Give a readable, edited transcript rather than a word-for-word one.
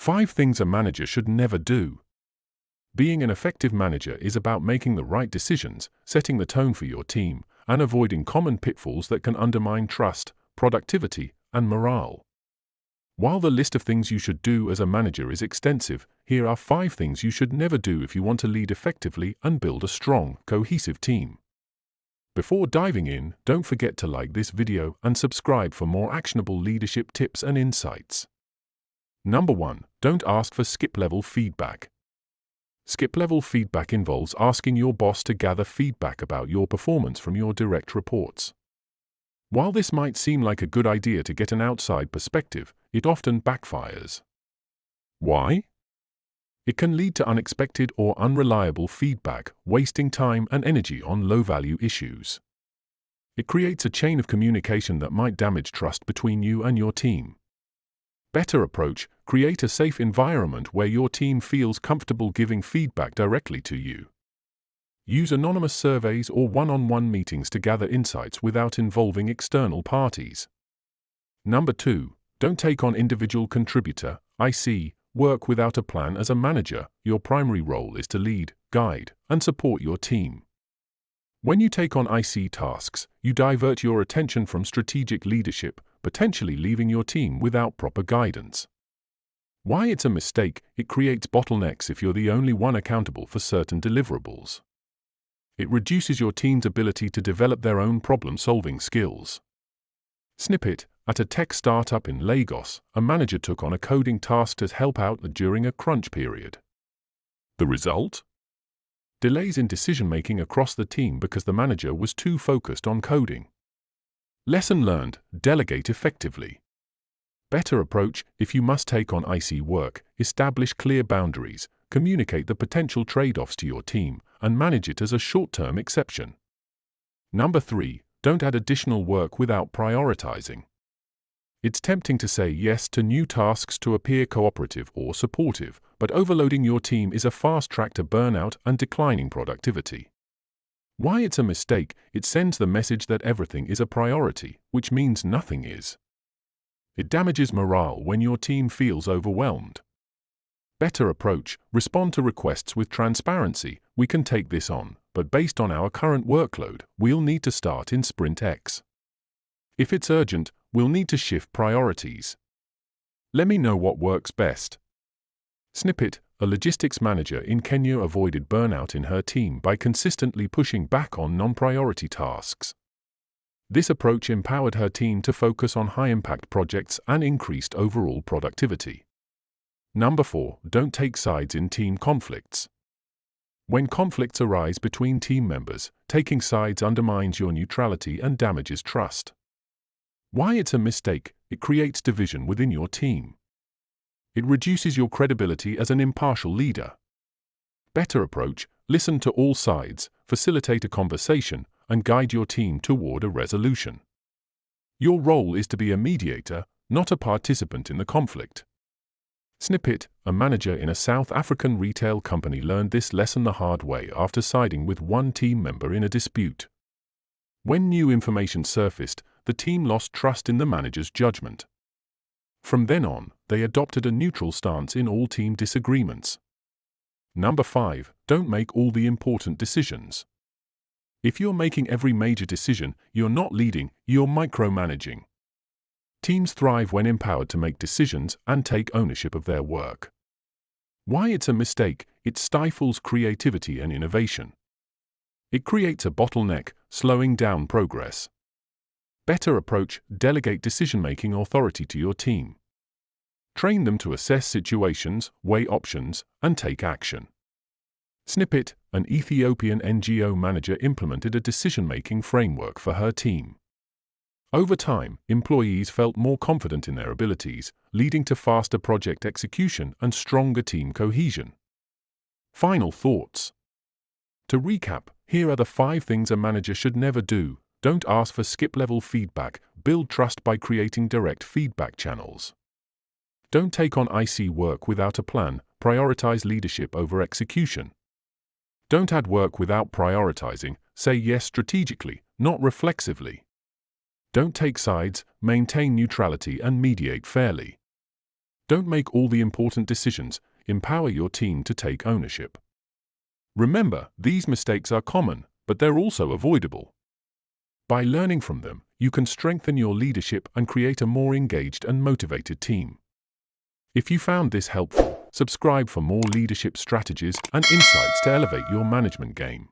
5 things a manager should never do. Being an effective manager is about making the right decisions, setting the tone for your team, and avoiding common pitfalls that can undermine trust, productivity, and morale. While the list of things you should do as a manager is extensive, here are 5 things you should never do if you want to lead effectively and build a strong, cohesive team. Before diving in, don't forget to like this video and subscribe for more actionable leadership tips and insights. Number 1. Don't ask for skip-level feedback. Skip-level feedback involves asking your boss to gather feedback about your performance from your direct reports. While this might seem like a good idea to get an outside perspective, it often backfires. Why? It can lead to unexpected or unreliable feedback, wasting time and energy on low-value issues. It creates a chain of communication that might damage trust between you and your team. Better approach: create a safe environment where your team feels comfortable giving feedback directly to you. Use anonymous surveys or one-on-one meetings to gather insights without involving external parties. Number 2. Don't take on individual contributor (IC) work without a plan. As a manager, your primary role is to lead, guide, and support your team. When you take on IC tasks, you divert your attention from strategic leadership, potentially leaving your team without proper guidance. Why it's a mistake: it creates bottlenecks if you're the only one accountable for certain deliverables. It reduces your team's ability to develop their own problem-solving skills. Snippet: at a tech startup in Lagos, a manager took on a coding task to help out during a crunch period. The result? Delays in decision-making across the team because the manager was too focused on coding. Lesson learned: delegate effectively. Better approach: if you must take on IC work, establish clear boundaries, communicate the potential trade-offs to your team, and manage it as a short-term exception. Number 3. Don't add additional work without prioritizing. It's tempting to say yes to new tasks to appear cooperative or supportive, but overloading your team is a fast track to burnout and declining productivity. Why it's a mistake: it sends the message that everything is a priority, which means nothing is. It damages morale when your team feels overwhelmed. Better approach: respond to requests with transparency. We can take this on, but based on our current workload, we'll need to start in Sprint X. If it's urgent, we'll need to shift priorities. Let me know what works best. Snippet: a logistics manager in Kenya avoided burnout in her team by consistently pushing back on non-priority tasks. This approach empowered her team to focus on high-impact projects and increased overall productivity. Number 4. Don't take sides in team conflicts. When conflicts arise between team members, taking sides undermines your neutrality and damages trust. Why it's a mistake: it creates division within your team. It reduces your credibility as an impartial leader. Better approach: listen to all sides, facilitate a conversation, and guide your team toward a resolution. Your role is to be a mediator, not a participant in the conflict. Snippet: a manager in a South African retail company learned this lesson the hard way after siding with one team member in a dispute. When new information surfaced, the team lost trust in the manager's judgment. From then on, they adopted a neutral stance in all team disagreements. Number 5. Don't make all the important decisions. If you're making every major decision, you're not leading, you're micromanaging. Teams thrive when empowered to make decisions and take ownership of their work. Why it's a mistake: it stifles creativity and innovation. It creates a bottleneck, slowing down progress. Better approach: delegate decision-making authority to your team. Train them to assess situations, weigh options, and take action. Snippet: an Ethiopian NGO manager implemented a decision-making framework for her team. Over time, employees felt more confident in their abilities, leading to faster project execution and stronger team cohesion. Final thoughts. To recap, here are the 5 things a manager should never do. Don't ask for skip-level feedback. Build trust by creating direct feedback channels. Don't take on IC work without a plan. Prioritize leadership over execution. Don't add work without prioritizing. Say yes strategically, not reflexively. Don't take sides. Maintain neutrality and mediate fairly. Don't make all the important decisions. Empower your team to take ownership. Remember, these mistakes are common, but they're also avoidable. By learning from them, you can strengthen your leadership and create a more engaged and motivated team. If you found this helpful, subscribe for more leadership strategies and insights to elevate your management game.